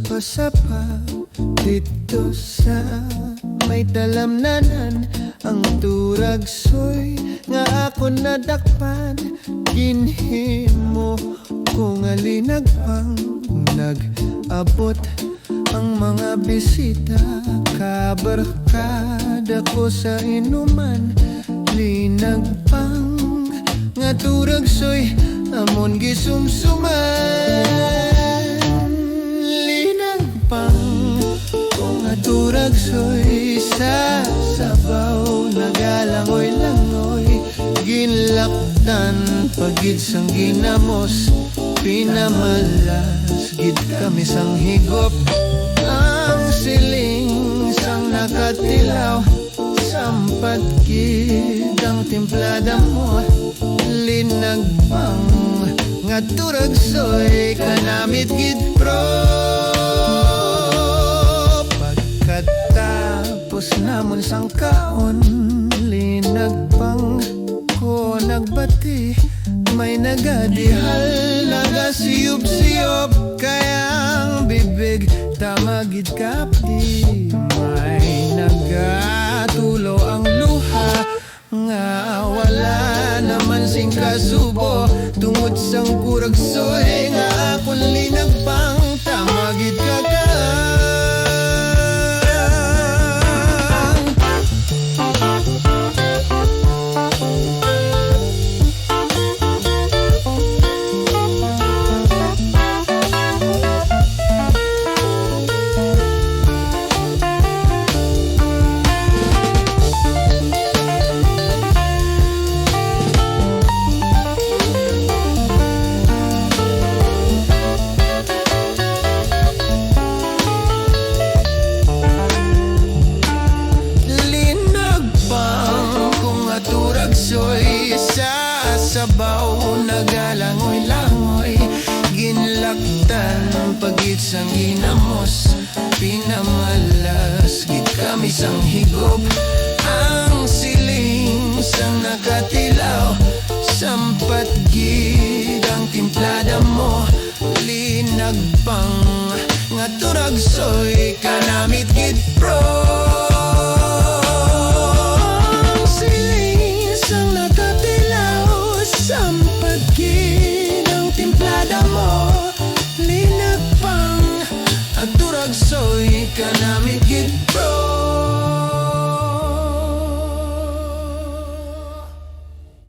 sapa-sapa dito sa may talamnanan. Ang turagsoy nga ako nadakpan, ginhimo kung alinagpang nag-abot ang mga bisita. Kabarkada ko sa inuman, linagpang nga turagsoy amon gisumsuman. Linagpang kung nga turagsoy sa sabaw, nagalangoy-langoy, ginlaktan pagid sang ginamos, pinamalas gid kami sang higop. Ang siling sang nakatilaw, sampat gid ang timplada mo. Linagpang nga turagsoy kanamit gid pro. Pagkatapos namon sang kaon, linagpang ko nagbati, may nagadihal, nagasiyop-siyop, kayang bibig tamagid kapdi. May nagatulo ang luha, nga wala naman sing kasubo, tungod sang kuragsoy nga akon linagpang tamagid kakang. Sa sabaw, nagalangoy-langoy, ginlaktan pagit sang ginamos, pinamalas gid kami sang higop. Ang siling sang nakatilaw, sampat gid ang timplada mo. Linagpang nga turagsoy kanamit gid pro. Sampat gid ang timplada mo, linagpang at turagsoy kanamit gid pro.